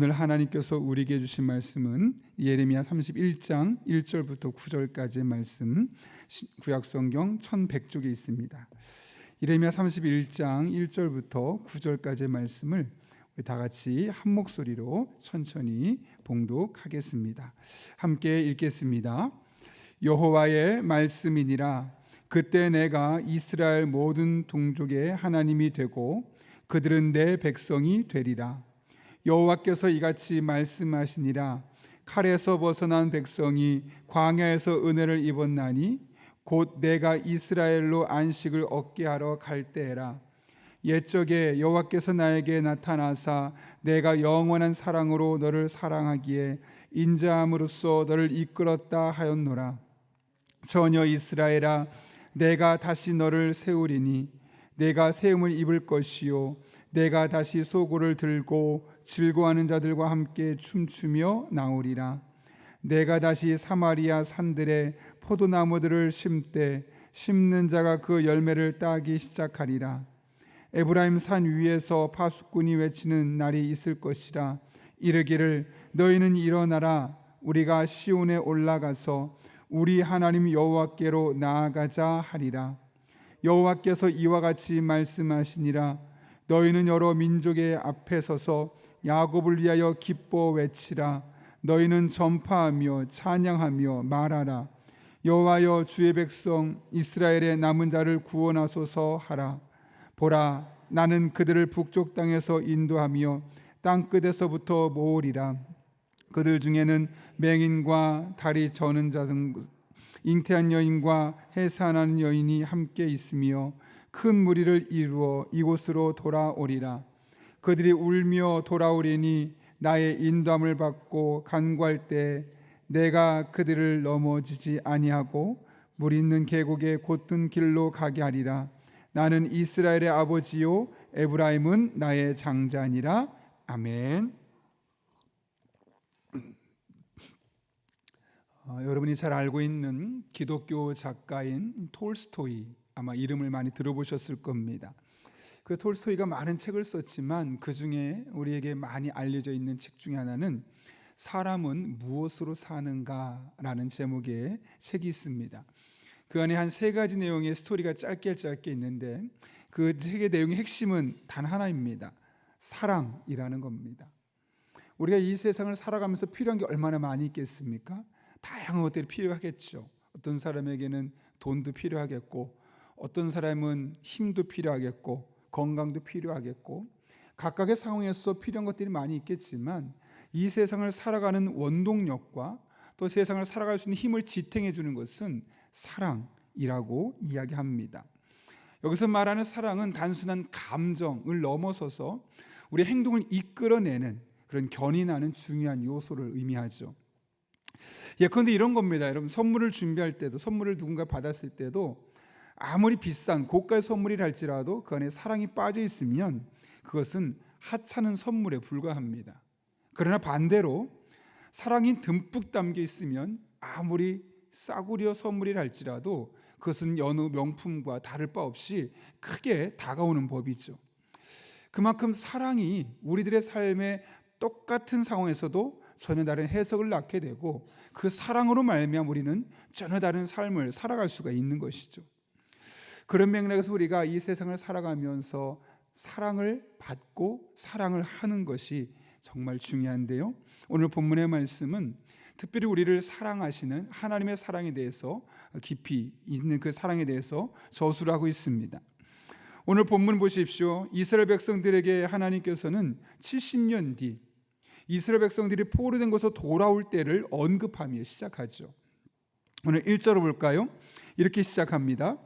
오늘 하나님께서 우리에게 주신 말씀은 예레미야 31장 1절부터 9절까지의 말씀, 구약성경 1100쪽에 있습니다. 예레미야 31장 1절부터 9절까지의 말씀을 우리 다 같이 한 목소리로 천천히 봉독하겠습니다. 함께 읽겠습니다. 여호와의 말씀이니라. 그때 내가 이스라엘 모든 동족의 하나님이 되고 그들은 내 백성이 되리라. 여호와께서 이같이 말씀하시니라. 칼에서 벗어난 백성이 광야에서 은혜를 입었나니 곧 내가 이스라엘로 안식을 얻게 하러 갈 때에라. 옛적에 여호와께서 나에게 나타나사 내가 영원한 사랑으로 너를 사랑하기에 인자함으로써 너를 이끌었다 하였노라. 전혀 이스라엘아, 내가 다시 너를 세우리니 내가 세움을 입을 것이요 내가 다시 소고를 들고 즐거워하는 자들과 함께 춤추며 나오리라. 내가 다시 사마리아 산들에 포도나무들을 심되 심는 자가 그 열매를 따기 시작하리라. 에브라임 산 위에서 파수꾼이 외치는 날이 있을 것이라. 이르기를 너희는 일어나라. 우리가 시온에 올라가서 우리 하나님 여호와께로 나아가자 하리라. 여호와께서 이와 같이 말씀하시니라. 너희는 여러 민족의 앞에 서서 야곱을 위하여 기뻐 외치라. 너희는 전파하며 찬양하며 말하라. 여호와여, 주의 백성 이스라엘의 남은 자를 구원하소서 하라. 보라, 나는 그들을 북쪽 땅에서 인도하며 땅끝에서부터 모으리라. 그들 중에는 맹인과 다리 저는 자, 잉태한 여인과 해산하는 여인이 함께 있으며 큰 무리를 이루어 이곳으로 돌아오리라. 그들이 울며 돌아오리니 나의 인도함을 받고 간구할 때 내가 그들을 넘어지지 아니하고 물 있는 계곡에 곧든 길로 가게 하리라. 나는 이스라엘의 아버지요 에브라임은 나의 장자니라. 아멘. 여러분이 잘 알고 있는 기독교 작가인 톨스토이, 아마 이름을 많이 들어보셨을 겁니다. 그 톨스토이가 많은 책을 썼지만 그 중에 우리에게 많이 알려져 있는 책 중에 하나는 사람은 무엇으로 사는가라는 제목의 책이 있습니다. 그 안에 한 3가지 내용의 스토리가 짧게 있는데 그 책의 내용의 핵심은 단 하나입니다. 사랑이라는 겁니다. 우리가 이 세상을 살아가면서 필요한 게 얼마나 많이 있겠습니까? 다양한 것들이 필요하겠죠. 어떤 사람에게는 돈도 필요하겠고, 어떤 사람은 힘도 필요하겠고, 건강도 필요하겠고, 각각의 상황에서 필요한 것들이 많이 있겠지만 이 세상을 살아가는 원동력과 또 세상을 살아갈 수 있는 힘을 지탱해 주는 것은 사랑이라고 이야기합니다. 여기서 말하는 사랑은 단순한 감정을 넘어서서 우리 행동을 이끌어내는 그런 견인하는 중요한 요소를 의미하죠. 예컨대 이런 겁니다. 여러분, 선물을 준비할 때도, 선물을 누군가 받았을 때도 아무리 비싼 고가의 선물이라 할지라도 그 안에 사랑이 빠져 있으면 그것은 하찮은 선물에 불과합니다. 그러나 반대로 사랑이 듬뿍 담겨 있으면 아무리 싸구려 선물이라 할지라도 그것은 여느 명품과 다를 바 없이 크게 다가오는 법이죠. 그만큼 사랑이 우리들의 삶에 똑같은 상황에서도 전혀 다른 해석을 낳게 되고 그 사랑으로 말미암아 우리는 전혀 다른 삶을 살아갈 수가 있는 것이죠. 그런 맥락에서 우리가 이 세상을 살아가면서 사랑을 받고 사랑을 하는 것이 정말 중요한데요. 오늘 본문의 말씀은 특별히 우리를 사랑하시는 하나님의 사랑에 대해서 깊이 있는 그 사랑에 대해서 저술을 하고 있습니다. 오늘 본문 보십시오. 이스라엘 백성들에게 하나님께서는 70년 뒤 이스라엘 백성들이 포로된 곳에서 돌아올 때를 언급하며 시작하죠. 오늘 1절을 볼까요? 이렇게 시작합니다.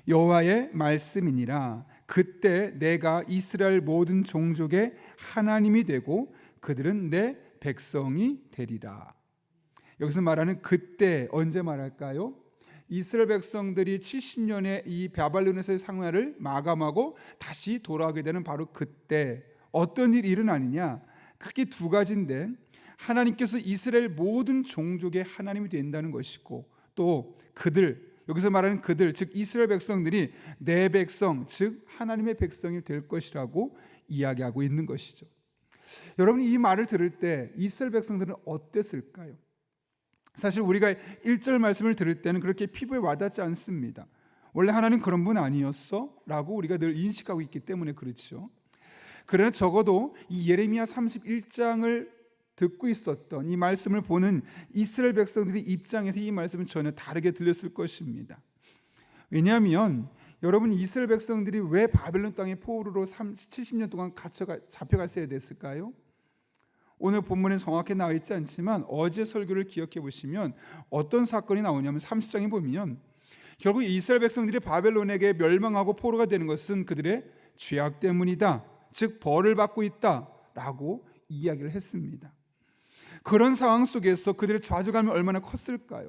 여호와의 말씀이니라. 그때 내가 이스라엘 모든 종족의 하나님이 되고 그들은 내 백성이 되리라. 여기서 말하는 그때, 언제 말할까요? 이스라엘 백성들이 70년의 이 바벨론에서의 생활을 마감하고 다시 돌아오게 되는 바로 그때 어떤 일이 일어나느냐? 크게 2가지인데 하나님께서 이스라엘 모든 종족의 하나님이 된다는 것이고 또 그들, 여기서 말하는 그들, 즉 이스라엘 백성들이 내 백성, 즉 하나님의 백성이 될 것이라고 이야기하고 있는 것이죠. 여러분, 이 말을 들을 때 이스라엘 백성들은 어땠을까요? 사실 우리가 1절 말씀을 들을 때는 그렇게 피부에 와닿지 않습니다. 원래 하나님 그런 분 아니었어? 라고 우리가 늘 인식하고 있기 때문에 그렇죠. 그러나 적어도 이 예레미야 31장을 듣고 있었던, 이 말씀을 보는 이스라엘 백성들의 입장에서 이 말씀은 전혀 다르게 들렸을 것입니다. 왜냐하면 여러분, 이스라엘 백성들이 왜 바벨론 땅의 포로로 70년 동안 잡혀갔어야 됐을까요? 오늘 본문에 정확히 나와 있지 않지만 어제 설교를 기억해 보시면 어떤 사건이 나오냐면 30장에 보면 결국 이스라엘 백성들이 바벨론에게 멸망하고 포로가 되는 것은 그들의 죄악 때문이다, 즉 벌을 받고 있다라고 이야기를 했습니다. 그런 상황 속에서 그들의 좌절감이 얼마나 컸을까요?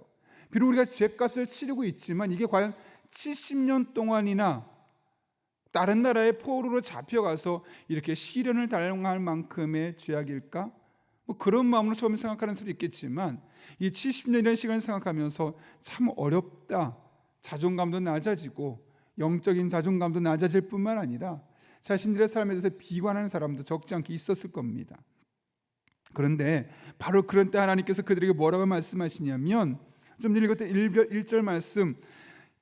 비록 우리가 죄값을 치르고 있지만 이게 과연 70년 동안이나 다른 나라의 포로로 잡혀가서 이렇게 시련을 당할 만큼의 죄악일까? 뭐 그런 마음으로 처음에 생각하는 사람도 있겠지만 이 70년이라는 시간을 생각하면서 참 어렵다, 자존감도 낮아지고 영적인 자존감도 낮아질 뿐만 아니라 자신들의 삶에 대해서 비관하는 사람도 적지 않게 있었을 겁니다. 그런데 바로 그런 때 하나님께서 그들에게 뭐라고 말씀하시냐면, 좀 전에 읽었던 1절 말씀,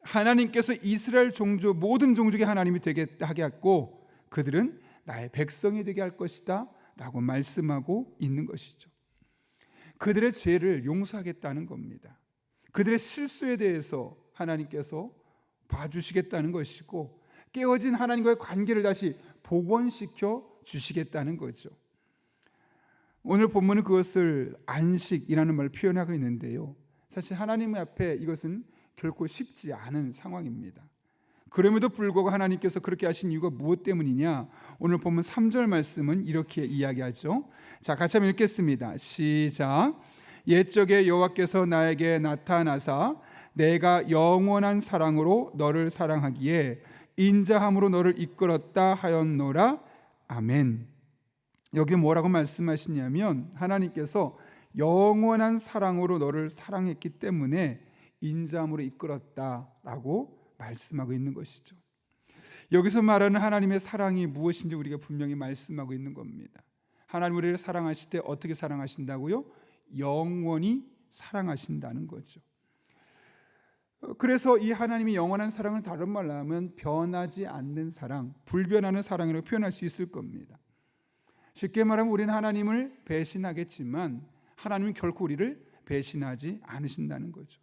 하나님께서 이스라엘 종족 모든 종족의 하나님이 되게 하겠고 그들은 나의 백성이 되게 할 것이다 라고 말씀하고 있는 것이죠. 그들의 죄를 용서하겠다는 겁니다. 그들의 실수에 대해서 하나님께서 봐주시겠다는 것이고 깨어진 하나님과의 관계를 다시 복원시켜 주시겠다는 거죠. 오늘 본문은 그것을 안식이라는 말을 표현하고 있는데요, 사실 하나님 앞에 이것은 결코 쉽지 않은 상황입니다. 그럼에도 불구하고 하나님께서 그렇게 하신 이유가 무엇 때문이냐? 오늘 본문 3절 말씀은 이렇게 이야기하죠. 자, 같이 한번 읽겠습니다. 시작. 옛적에 여호와께서 나에게 나타나사 내가 영원한 사랑으로 너를 사랑하기에 인자함으로 너를 이끌었다 하였노라. 아멘. 여기 뭐라고 말씀하시냐면 하나님께서 영원한 사랑으로 너를 사랑했기 때문에 인자함으로 이끌었다라고 말씀하고 있는 것이죠. 여기서 말하는 하나님의 사랑이 무엇인지 우리가 분명히 말씀하고 있는 겁니다. 하나님 우리를 사랑하실 때 어떻게 사랑하신다고요? 영원히 사랑하신다는 거죠. 그래서 이 하나님의 영원한 사랑을 다른 말로 하면 변하지 않는 사랑, 불변하는 사랑이라고 표현할 수 있을 겁니다. 쉽게 말하면 우리는 하나님을 배신하겠지만 하나님은 결코 우리를 배신하지 않으신다는 거죠.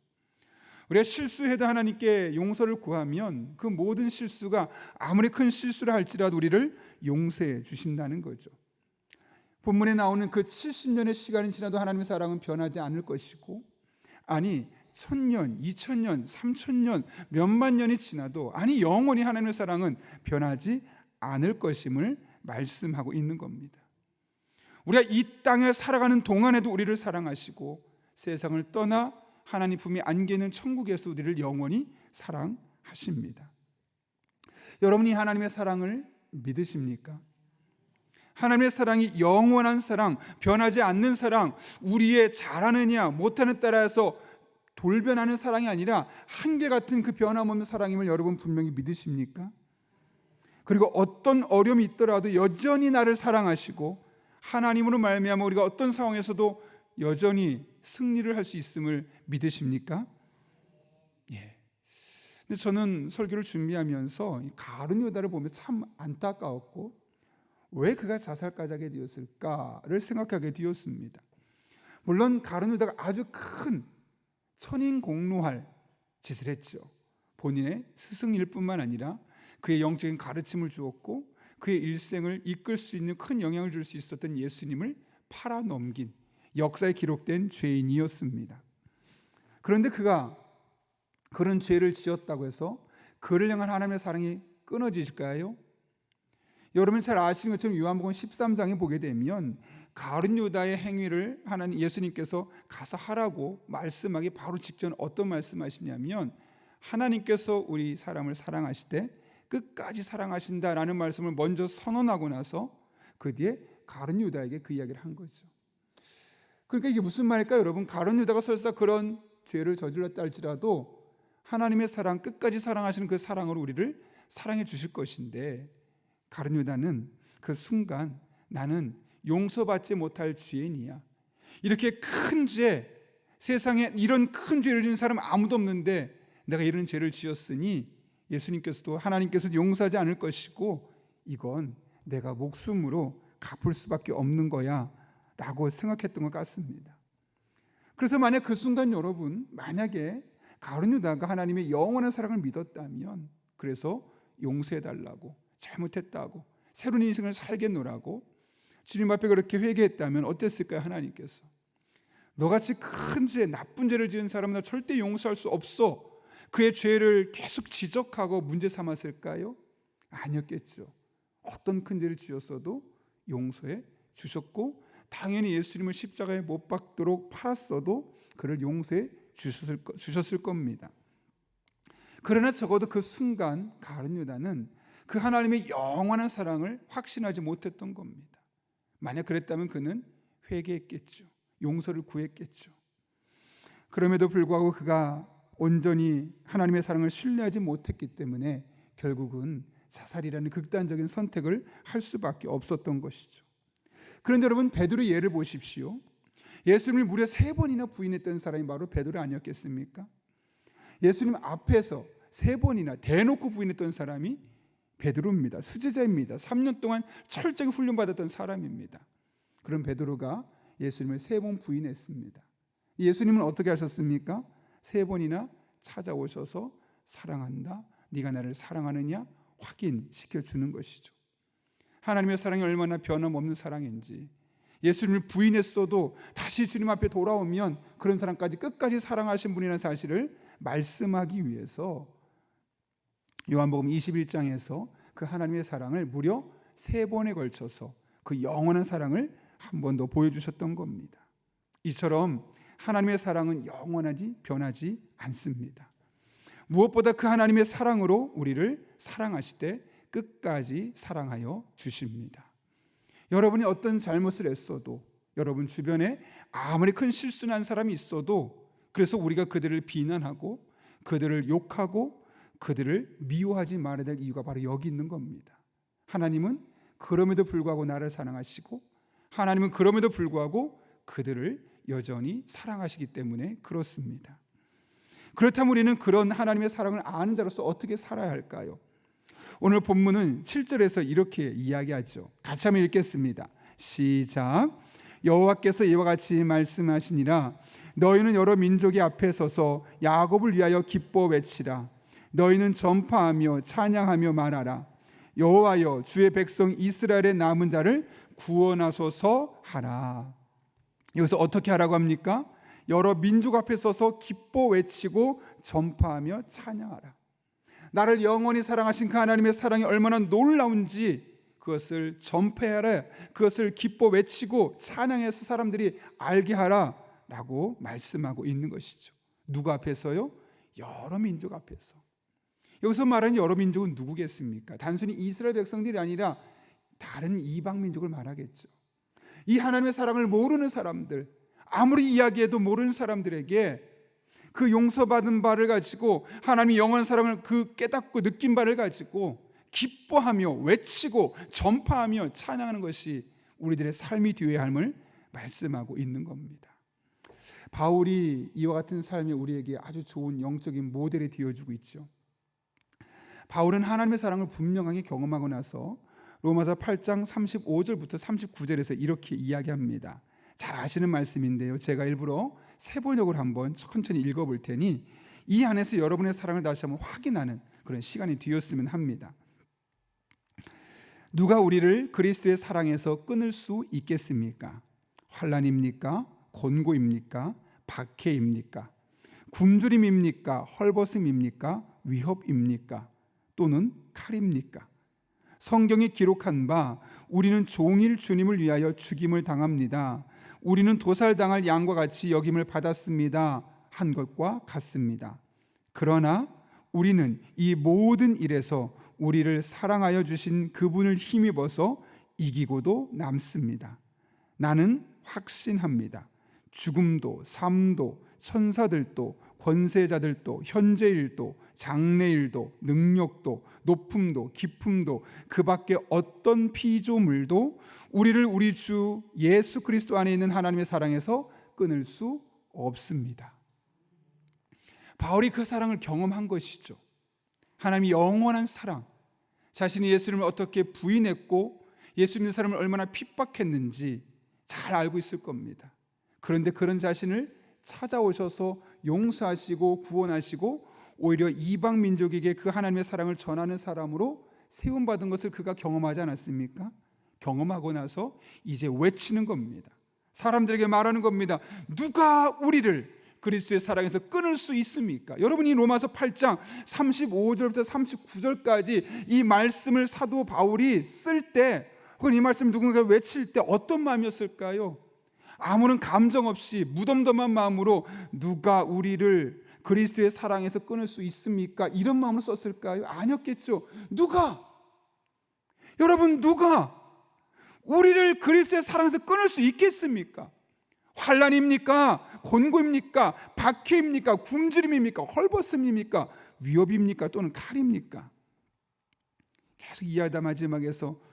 우리가 실수해도 하나님께 용서를 구하면 그 모든 실수가 아무리 큰 실수를 할지라도 우리를 용서해 주신다는 거죠. 본문에 나오는 그 70년의 시간이 지나도 하나님의 사랑은 변하지 않을 것이고, 아니 1000년, 2000년, 3000년, 몇만 년이 지나도 아니 영원히 하나님의 사랑은 변하지 않을 것임을 말씀하고 있는 겁니다. 우리가 이 땅에 살아가는 동안에도 우리를 사랑하시고 세상을 떠나 하나님 품에 안겨 있는 천국에서 우리를 영원히 사랑하십니다. 여러분이 하나님의 사랑을 믿으십니까? 하나님의 사랑이 영원한 사랑, 변하지 않는 사랑, 우리의 잘하느냐 못하는 따라서 돌변하는 사랑이 아니라 한결같은 그 변함없는 사랑임을 여러분 분명히 믿으십니까? 그리고 어떤 어려움이 있더라도 여전히 나를 사랑하시고 하나님으로 말미암아 우리가 어떤 상황에서도 여전히 승리를 할 수 있음을 믿으십니까? 예. 근데 저는 설교를 준비하면서 가룟 유다를 보면 참 안타까웠고 왜 그가 자살까지 하게 되었을까를 생각하게 되었습니다. 물론 가룟 유다가 아주 큰 천인공노할 짓을 했죠. 본인의 스승일 뿐만 아니라 그의 영적인 가르침을 주었고 그의 일생을 이끌 수 있는 큰 영향을 줄 수 있었던 예수님을 팔아넘긴 역사에 기록된 죄인이었습니다. 그런데 그가 그런 죄를 지었다고 해서 그를 향한 하나님의 사랑이 끊어지실까요? 여러분 잘 아시는 것처럼 요한복음 13장에 보게 되면 가룟 유다의 행위를 하나님 예수님께서 가서 하라고 말씀하기 바로 직전 어떤 말씀하시냐면 하나님께서 우리 사람을 사랑하실 때 끝까지 사랑하신다라는 말씀을 먼저 선언하고 나서 그 뒤에 가룟 유다에게 그 이야기를 한 거죠. 그러니까 이게 무슨 말일까요, 여러분? 가룟 유다가 설사 그런 죄를 저질렀다 할지라도 하나님의 사랑, 끝까지 사랑하시는 그 사랑으로 우리를 사랑해 주실 것인데 가룟 유다는 그 순간 나는 용서받지 못할 죄인이야. 이렇게 큰 죄, 세상에 이런 큰 죄를 지은 사람 아무도 없는데 내가 이런 죄를 지었으니 예수님께서도 하나님께서도 용서하지 않을 것이고 이건 내가 목숨으로 갚을 수밖에 없는 거야 라고 생각했던 것 같습니다. 그래서 만약 그 순간 여러분, 만약에 가룟 유다가 하나님의 영원한 사랑을 믿었다면, 그래서 용서해달라고, 잘못했다고, 새로운 인생을 살겠노라고 주님 앞에 그렇게 회개했다면 어땠을까요? 하나님께서 너같이 큰 죄, 나쁜 죄를 지은 사람은 나 절대 용서할 수 없어, 그의 죄를 계속 지적하고 문제 삼았을까요? 아니었겠죠. 어떤 큰 죄를 지었어도 용서해 주셨고, 당연히 예수님을 십자가에 못 박도록 팔았어도 그를 용서해 주셨을 겁니다. 그러나 적어도 그 순간 가룟 유다는 그 하나님의 영원한 사랑을 확신하지 못했던 겁니다. 만약 그랬다면 그는 회개했겠죠. 용서를 구했겠죠. 그럼에도 불구하고 그가 온전히 하나님의 사랑을 신뢰하지 못했기 때문에 결국은 자살이라는 극단적인 선택을 할 수밖에 없었던 것이죠. 그런데 여러분, 베드로의 예를 보십시오. 예수님을 무려 3번이나 부인했던 사람이 바로 베드로 아니었겠습니까? 예수님 앞에서 3번이나 대놓고 부인했던 사람이 베드로입니다. 수제자입니다. 3년 동안 철저히 훈련받았던 사람입니다. 그런 베드로가 예수님을 3번 부인했습니다. 예수님은 어떻게 하셨습니까? 3번이나 찾아오셔서 사랑한다, 네가 나를 사랑하느냐 확인시켜 주는 것이죠. 하나님의 사랑이 얼마나 변함없는 사랑인지, 예수님을 부인했어도 다시 주님 앞에 돌아오면 그런 사람까지 끝까지 사랑하신 분이라는 사실을 말씀하기 위해서 요한복음 21장에서 그 하나님의 사랑을 무려 3번에 걸쳐서 그 영원한 사랑을 한 번 더 보여주셨던 겁니다. 이처럼 하나님의 사랑은 영원하지 변하지 않습니다. 무엇보다 그 하나님의 사랑으로 우리를 사랑하시되 끝까지 사랑하여 주십니다. 여러분이 어떤 잘못을 했어도, 여러분 주변에 아무리 큰 실수를 한 사람이 있어도, 그래서 우리가 그들을 비난하고 그들을 욕하고 그들을 미워하지 말아야 될 이유가 바로 여기 있는 겁니다. 하나님은 그럼에도 불구하고 나를 사랑하시고, 하나님은 그럼에도 불구하고 그들을 여전히 사랑하시기 때문에 그렇습니다. 그렇다면 우리는 그런 하나님의 사랑을 아는 자로서 어떻게 살아야 할까요? 오늘 본문은 7절에서 이렇게 이야기하죠. 같이 한번 읽겠습니다. 시작. 여호와께서 이와 같이 말씀하시니라. 너희는 여러 민족이 앞에 서서 야곱을 위하여 기뻐 외치라. 너희는 전파하며 찬양하며 말하라. 여호와여, 주의 백성 이스라엘의 남은 자를 구원하소서 하라. 여기서 어떻게 하라고 합니까? 여러 민족 앞에 서서 기뻐 외치고 전파하며 찬양하라. 나를 영원히 사랑하신 그 하나님의 사랑이 얼마나 놀라운지 그것을 전파하라, 그것을 기뻐 외치고 찬양해서 사람들이 알게 하라 라고 말씀하고 있는 것이죠. 누구 앞에서요? 여러 민족 앞에서. 여기서 말하는 여러 민족은 누구겠습니까? 단순히 이스라엘 백성들이 아니라 다른 이방 민족을 말하겠죠. 이 하나님의 사랑을 모르는 사람들, 아무리 이야기해도 모르는 사람들에게 그 용서받은 바를 가지고 하나님의 영원한 사랑을 그 깨닫고 느낀 바를 가지고 기뻐하며 외치고 전파하며 찬양하는 것이 우리들의 삶이 되어야 함을 말씀하고 있는 겁니다. 바울이 이와 같은 삶이 우리에게 아주 좋은 영적인 모델이 되어주고 있죠. 바울은 하나님의 사랑을 분명하게 경험하고 나서 로마서 8장 35절부터 39절에서 이렇게 이야기합니다. 잘 아시는 말씀인데요, 제가 일부러 세번역을 한번 천천히 읽어볼 테니 이 안에서 여러분의 사랑을 다시 한번 확인하는 그런 시간이 되었으면 합니다. 누가 우리를 그리스도의 사랑에서 끊을 수 있겠습니까? 환난입니까? 곤고입니까? 박해입니까? 굶주림입니까? 헐벗음입니까? 위협입니까? 또는 칼입니까? 성경에 기록한 바 우리는 종일 주님을 위하여 죽임을 당합니다. 우리는 도살당할 양과 같이 여김을 받았습니다. 한 것과 같습니다. 그러나 우리는 이 모든 일에서 우리를 사랑하여 주신 그분을 힘입어서 이기고도 남습니다. 나는 확신합니다. 죽음도 삶도 천사들도 권세자들도 현재일도 장래일도 능력도 높음도 깊음도 그 밖에 어떤 피조물도 우리를 우리 주 예수 그리스도 안에 있는 하나님의 사랑에서 끊을 수 없습니다. 바울이 그 사랑을 경험한 것이죠. 하나님의 영원한 사랑, 자신이 예수님을 어떻게 부인했고 예수 믿는 사람을 얼마나 핍박했는지 잘 알고 있을 겁니다. 그런데 그런 자신을 찾아오셔서 용서하시고 구원하시고 오히려 이방 민족에게 그 하나님의 사랑을 전하는 사람으로 세움받은 것을 그가 경험하지 않았습니까? 경험하고 나서 이제 외치는 겁니다. 사람들에게 말하는 겁니다. 누가 우리를 그리스도의 사랑에서 끊을 수 있습니까? 여러분이 로마서 8장 35절부터 39절까지 이 말씀을 사도 바울이 쓸 때, 혹은 이 말씀 누군가 외칠 때 어떤 마음이었을까요? 아무런 감정 없이 무덤덤한 마음으로 누가 우리를 그리스도의 사랑에서 끊을 수 있습니까? 이런 마음으로 썼을까요? 아니었겠죠. 누가? 여러분, 누가 우리를 그리스도의 사랑에서 끊을 수 있겠습니까? 환난입니까? 곤고입니까? 박해입니까? 굶주림입니까? 헐벗음입니까? 위협입니까? 또는 칼입니까? 계속 이해하다 마지막에서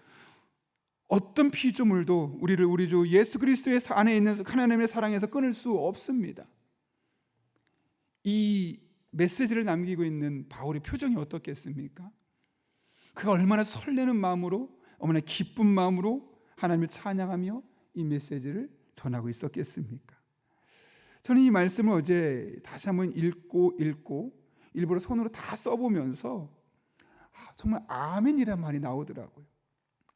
어떤 피조물도 우리를 우리 주 예수 그리스도의 안에 있는 하나님의 사랑에서 끊을 수 없습니다. 이 메시지를 남기고 있는 바울의 표정이 어떻겠습니까? 그가 얼마나 설레는 마음으로, 얼마나 기쁜 마음으로 하나님을 찬양하며 이 메시지를 전하고 있었겠습니까? 저는 이 말씀을 어제 다시 한번 읽고 일부러 손으로 다 써보면서 정말 아멘이란 말이 나오더라고요.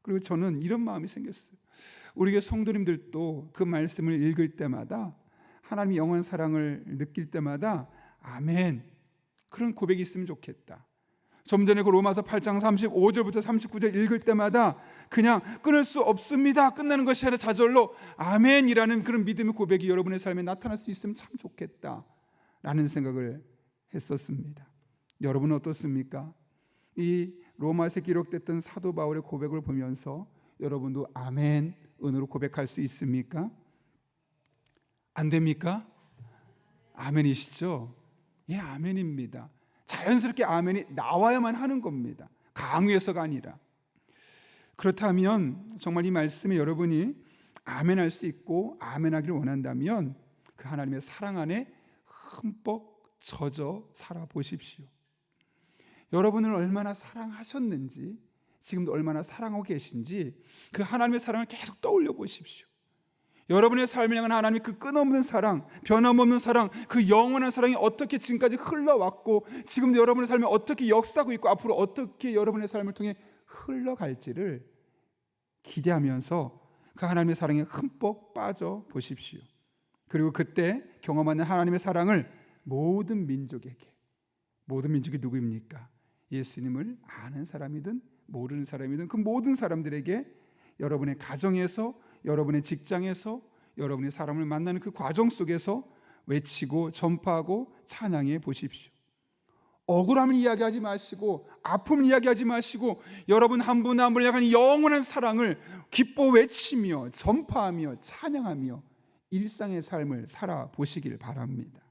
그리고 저는 이런 마음이 생겼어요. 우리 교회 성도님들도 그 말씀을 읽을 때마다 하나님의 영원한 사랑을 느낄 때마다 아멘, 그런 고백이 있으면 좋겠다. 좀 전에 그 로마서 8장 35절부터 39절 읽을 때마다 그냥 끊을 수 없습니다, 끝나는 것이 아니라 좌절로 아멘이라는 그런 믿음의 고백이 여러분의 삶에 나타날 수 있으면 참 좋겠다라는 생각을 했었습니다. 여러분은 어떻습니까? 이 로마서에 기록됐던 사도 바울의 고백을 보면서 여러분도 아멘 은으로 고백할 수 있습니까? 안 됩니까? 아멘이시죠? 예, 아멘입니다. 자연스럽게 아멘이 나와야만 하는 겁니다. 강요해서가 아니라. 그렇다면 정말 이 말씀에 여러분이 아멘할 수 있고 아멘하기를 원한다면 그 하나님의 사랑 안에 흠뻑 젖어 살아보십시오. 여러분을 얼마나 사랑하셨는지, 지금도 얼마나 사랑하고 계신지 그 하나님의 사랑을 계속 떠올려 보십시오. 여러분의 삶을 향한 하나님의 그 끊임없는 사랑, 변함없는 사랑, 그 영원한 사랑이 어떻게 지금까지 흘러왔고 지금도 여러분의 삶에 어떻게 역사하고 있고 앞으로 어떻게 여러분의 삶을 통해 흘러갈지를 기대하면서 그 하나님의 사랑에 흠뻑 빠져 보십시오. 그리고 그때 경험하는 하나님의 사랑을 모든 민족에게, 모든 민족이 누구입니까? 예수님을 아는 사람이든 모르는 사람이든 그 모든 사람들에게 여러분의 가정에서, 여러분의 직장에서, 여러분의 사람을 만나는 그 과정 속에서 외치고 전파하고 찬양해 보십시오. 억울함을 이야기하지 마시고 아픔을 이야기하지 마시고 여러분 한 분 한 분을 향한 영원한 사랑을 기뻐 외치며 전파하며 찬양하며 일상의 삶을 살아보시길 바랍니다.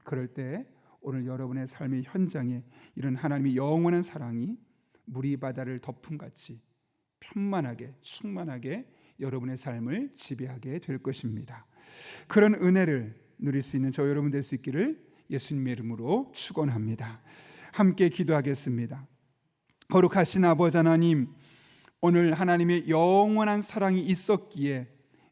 그럴 때 오늘 여러분의 삶의 현장에 이런 하나님의 영원한 사랑이 무리바다를 덮음같이 편만하게 충만하게 여러분의 삶을 지배하게 될 것입니다. 그런 은혜를 누릴 수 있는 저 여러분 될 수 있기를 예수님의 이름으로 축원합니다. 함께 기도하겠습니다. 거룩하신 아버지 하나님, 오늘 하나님의 영원한 사랑이 있었기에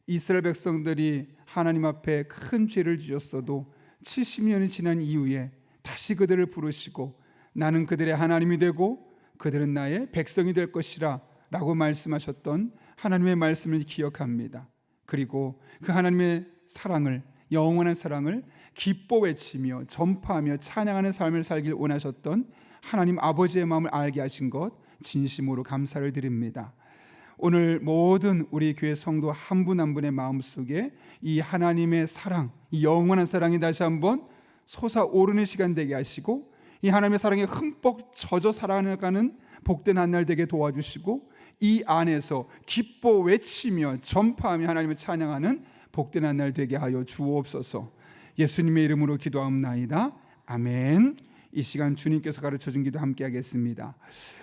이스라엘 백성들이 하나님 앞에 큰 죄를 지었어도 70년이 지난 이후에 다시 그들을 부르시고 나는 그들의 하나님이 되고 그들은 나의 백성이 될 것이라 라고 말씀하셨던 하나님의 말씀을 기억합니다. 그리고 그 하나님의 사랑을, 영원한 사랑을 기뻐 외치며 전파하며 찬양하는 삶을 살길 원하셨던 하나님 아버지의 마음을 알게 하신 것 진심으로 감사를 드립니다. 오늘 모든 우리 교회 성도 한 분 한 분의 마음속에 이 하나님의 사랑, 이 영원한 사랑이 다시 한번 솟아오르는 시간 되게 하시고 이 하나님의 사랑에 흠뻑 젖어 살아가는 복된 한 날 되게 도와주시고 이 안에서 기뻐 외치며 전파하며 하나님을 찬양하는 복된 한 날 되게 하여 주옵소서. 예수님의 이름으로 기도하옵나이다. 아멘. 이 시간 주님께서 가르쳐준 기도 함께 하겠습니다.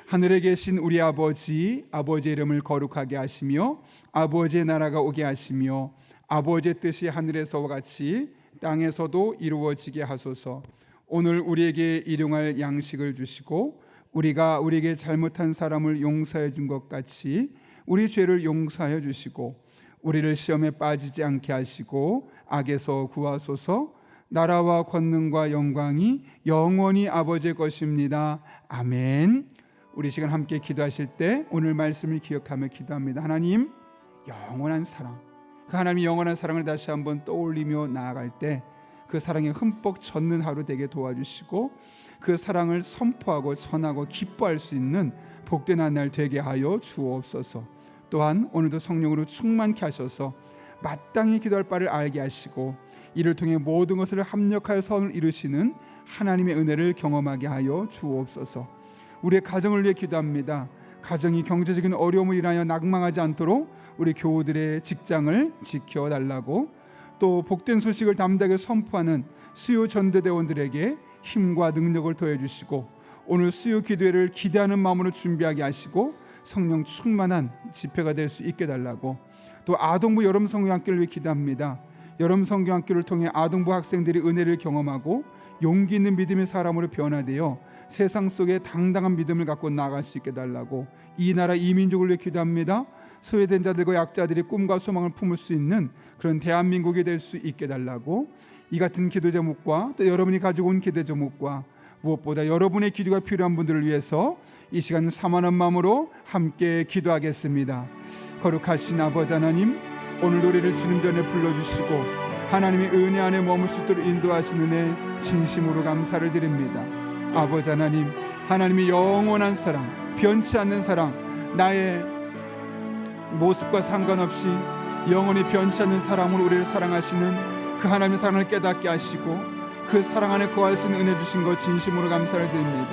하늘에 계신 우리 아버지, 아버지의 이름을 거룩하게 하시며 아버지의 나라가 오게 하시며 아버지의 뜻이 하늘에서와 같이 땅에서도 이루어지게 하소서. 오늘 우리에게 일용할 양식을 주시고 우리가 우리에게 잘못한 사람을 용서해 준 것 같이 우리 죄를 용서하여 주시고 우리를 시험에 빠지지 않게 하시고 악에서 구하소서. 나라와 권능과 영광이 영원히 아버지의 것입니다. 아멘. 우리 시간 함께 기도하실 때 오늘 말씀을 기억하며 기도합니다. 하나님, 영원한 사랑, 그 하나님의 영원한 사랑을 다시 한번 떠올리며 나아갈 때 그 사랑에 흠뻑 젖는 하루 되게 도와주시고 그 사랑을 선포하고 전하고 기뻐할 수 있는 복된 한 날 되게 하여 주옵소서. 또한 오늘도 성령으로 충만케 하셔서 마땅히 기도할 바를 알게 하시고 이를 통해 모든 것을 합력하여 선을 이루시는 하나님의 은혜를 경험하게 하여 주옵소서. 우리의 가정을 위해 기도합니다. 가정이 경제적인 어려움을 인하여 낙망하지 않도록 우리 교우들의 직장을 지켜달라고, 또 복된 소식을 담대하게 선포하는 수요 전도대원들에게 힘과 능력을 더해주시고 오늘 수요 기도회를 기대하는 마음으로 준비하게 하시고 성령 충만한 집회가 될 수 있게 달라고, 또 아동부 여름 성경학교를 위해 기도합니다. 여름 성경학교를 통해 아동부 학생들이 은혜를 경험하고 용기 있는 믿음의 사람으로 변화되어 세상 속에 당당한 믿음을 갖고 나아갈 수 있게 달라고, 이 나라 이 민족을 위해 기도합니다. 소외된 자들과 약자들이 꿈과 소망을 품을 수 있는 그런 대한민국이 될 수 있게 달라고, 이 같은 기도 제목과 또 여러분이 가지고 온 기도 제목과 무엇보다 여러분의 기도가 필요한 분들을 위해서 이 시간 사모하는 마음으로 함께 기도하겠습니다. 거룩하신 아버지 하나님, 오늘 우리를 주님 전에 불러주시고 하나님의 은혜 안에 머물 수 있도록 인도하시는 은혜 진심으로 감사를 드립니다. 아버지 하나님, 하나님의 영원한 사랑, 변치 않는 사랑, 나의 모습과 상관없이 영원히 변치 않는 사랑으로 우리를 사랑하시는 그 하나님의 사랑을 깨닫게 하시고 그 사랑 안에 거할 수 있는 은혜 주신 것 진심으로 감사를 드립니다.